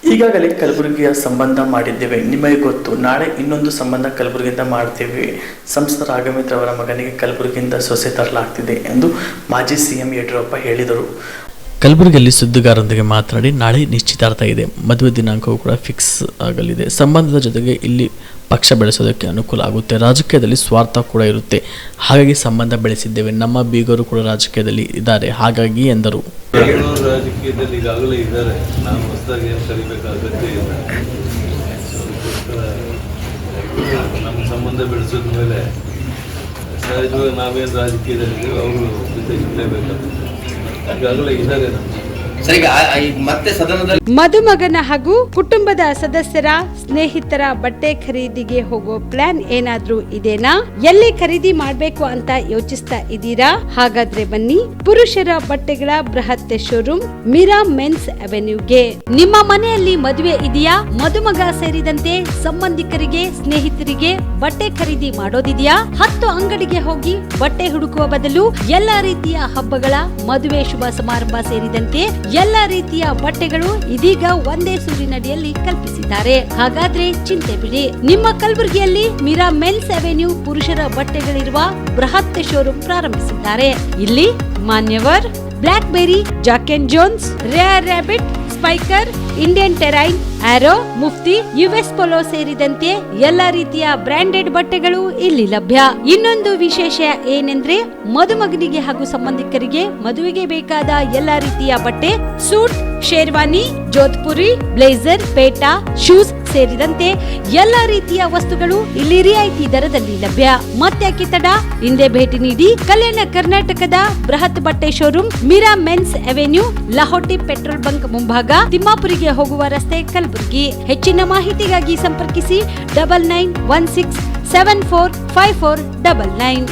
ಈಗಾಗಲೇ ಕಲಬುರಗಿಯ ಸಂಬಂಧ ಮಾಡಿದ್ದೇವೆ, ನಿಮಗೆ ಗೊತ್ತು. ನಾಳೆ ಇನ್ನೊಂದು ಸಂಬಂಧ ಕಲಬುರಗಿಯಿಂದ ಮಾಡ್ತೇವೆ. ಸಂಸದ ರಾಘವೇಂದ್ರ ಅವರ ಮಗನಿಗೆ ಕಲಬುರಗಿಯಿಂದ ಸೊಸೆ ತರಲಾಗ್ತಿದೆ ಎಂದು ಮಾಜಿ ಸಿಎಂ ಯಡಿಯೂರಪ್ಪ ಹೇಳಿದರು. ಕಲಬುರಗಿಯಲ್ಲಿ ಸುದ್ದಿಗಾರರೊಂದಿಗೆ ಮಾತನಾಡಿ, ನಾಳೆ ನಿಶ್ಚಿತಾರ್ಥ ಇದೆ, ಮದುವೆ ದಿನಾಂಕವೂ ಕೂಡ ಫಿಕ್ಸ್ ಆಗಲಿದೆ. ಸಂಬಂಧದ ಜೊತೆಗೆ ಇಲ್ಲಿ ಪಕ್ಷ ಬೆಳೆಸೋದಕ್ಕೆ ಅನುಕೂಲ ಆಗುತ್ತೆ. ರಾಜಕೀಯದಲ್ಲಿ ಸ್ವಾರ್ಥ ಕೂಡ ಇರುತ್ತೆ, ಹಾಗಾಗಿ ಸಂಬಂಧ ಬೆಳೆಸಿದ್ದೇವೆ. ನಮ್ಮ ಬೀಗರು ಕೂಡ ರಾಜಕೀಯದಲ್ಲಿ ಇದ್ದಾರೆ, ಹಾಗಾಗಿ ಎಂದರು. ರಾಜಕೀಯದಲ್ಲಿ ಈಗಾಗಲೇ ಇದ್ದಾರೆ, ನಾವು ಹೊಸದಾಗಿ ಏನು ಕಲಿಬೇಕಾದ ಅಗತ್ಯ ಇಲ್ಲ. ನಮ್ಮ ಸಂಬಂಧ ಬೆಳೆಸೋದ ಮೇಲೆ ಸಹಜವಾಗಿ ನಾವೇನು ರಾಜಕೀಯದಲ್ಲಿದ್ದೀವಿ ಅವರು ಜೊತೆ ಇರಲೇಬೇಕಾಗುತ್ತೆ. ಈಗಾಗಲೇ ಇದ್ದಾರೆ ನಮ್ಮ ಮದುಮಗನ ಹಾಗೂ ಕುಟುಂಬದ ಸದಸ್ಯರ ಸ್ನೇಹಿತರ ಬಟ್ಟೆ ಖರೀದಿಗೆ ಹೋಗೋ ಪ್ಲಾನ್ ಏನಾದ್ರೂ ಇದೆನಾ? ಎಲ್ಲಿ ಖರೀದಿ ಮಾಡ್ಬೇಕು ಅಂತ ಯೋಚಿಸ್ತಾ ಇದ್ದೀರಾ? ಹಾಗಾದ್ರೆ ಬನ್ನಿ, ಪುರುಷರ ಬಟ್ಟೆಗಳ ಬೃಹತ್ ಶೋರೂಮ್ ಮೀರಾ ಮೆನ್ಸ್ ಅವೆನ್ಯೂಗೆ. ನಿಮ್ಮ ಮನೆಯಲ್ಲಿ ಮದುವೆ ಇದೆಯಾ? ಮದುಮಗ ಸೇರಿದಂತೆ ಸಂಬಂಧಿಕರಿಗೆ, ಸ್ನೇಹಿತರಿಗೆ ಬಟ್ಟೆ ಖರೀದಿ ಮಾಡೋದಿದೆಯಾ? 10 ಅಂಗಡಿಗೆ ಹೋಗಿ ಬಟ್ಟೆ ಹುಡುಕುವ ಬದಲು ಎಲ್ಲಾ ರೀತಿಯ ಹಬ್ಬಗಳ, ಮದುವೆ, ಶುಭ ಸಮಾರಂಭ ಸೇರಿದಂತೆ ಎಲ್ಲ ರೀತಿಯ ಬಟ್ಟೆಗಳು ಇದೀಗ ಒಂದೇ ಸೂರಿನಡಿಯಲ್ಲಿ ಕಲ್ಪಿಸಿದ್ದಾರೆ. ಹಾಗಾದ್ರೆ ಚಿಂತೆ ಬಿಡಿ, ನಿಮ್ಮ ಕಲಬುರಗಿಯಲ್ಲಿ ಮೀರಾ ಮೆನ್ಸ್ ಅವೆನ್ಯೂ ಪುರುಷರ ಬಟ್ಟೆಗಳಿರುವ ಬೃಹತ್ ಶೋರೂಮ್ ಪ್ರಾರಂಭಿಸಿದ್ದಾರೆ. ಇಲ್ಲಿ Manyavar, Blackberry, Jack and Jones, Rare Rabbit, Spykar, Indian Terrain, Arrow, Mufti, US Polo ಸೇರಿದಂತೆ ಎಲ್ಲ ರೀತಿಯ ಬ್ರಾಂಡೆಡ್ ಬಟ್ಟೆಗಳು ಇಲ್ಲಿ ಲಭ್ಯ. ಇನ್ನೊಂದು ವಿಶೇಷ ಏನೆಂದ್ರೆ, ಮದುಮಗನಿಗೆ ಹಾಗೂ ಸಂಬಂಧಿಕರಿಗೆ ಮದುವೆಗೆ ಬೇಕಾದ ಎಲ್ಲ ರೀತಿಯ ಬಟ್ಟೆ, ಸೂಟ್, ಶೇರ್ವಾನಿ, ಜೋಧ್ಪುರಿ, ಬ್ಲೇಸರ್, ಪೇಟಾ, ಶೂಸ್ ಸೇರಿದಂತೆ ಎಲ್ಲ ರೀತಿಯ ವಸ್ತುಗಳು ಇಲ್ಲಿ ರಿಯಾಯಿತಿ ದರದಲ್ಲಿ ಲಭ್ಯ. ಮತ್ತ್ಯಾಕೆ ತಡ, ಹಿಂದೆ ಭೇಟಿ ನೀಡಿ. ಕಲ್ಯಾಣ ಕರ್ನಾಟಕದ ಬೃಹತ್ ಬಟ್ಟೆ showroom Meera men's avenue, Lahoti petrol bunk ಮುಂಭಾಗ, ತಿಮ್ಮಾಪುರಿಗೆ ಹೋಗುವ ರಸ್ತೆ, ಕಲಬುರಗಿ. ಹೆಚ್ಚಿನ ಮಾಹಿತಿಗಾಗಿ ಸಂಪರ್ಕಿಸಿ 9916745499.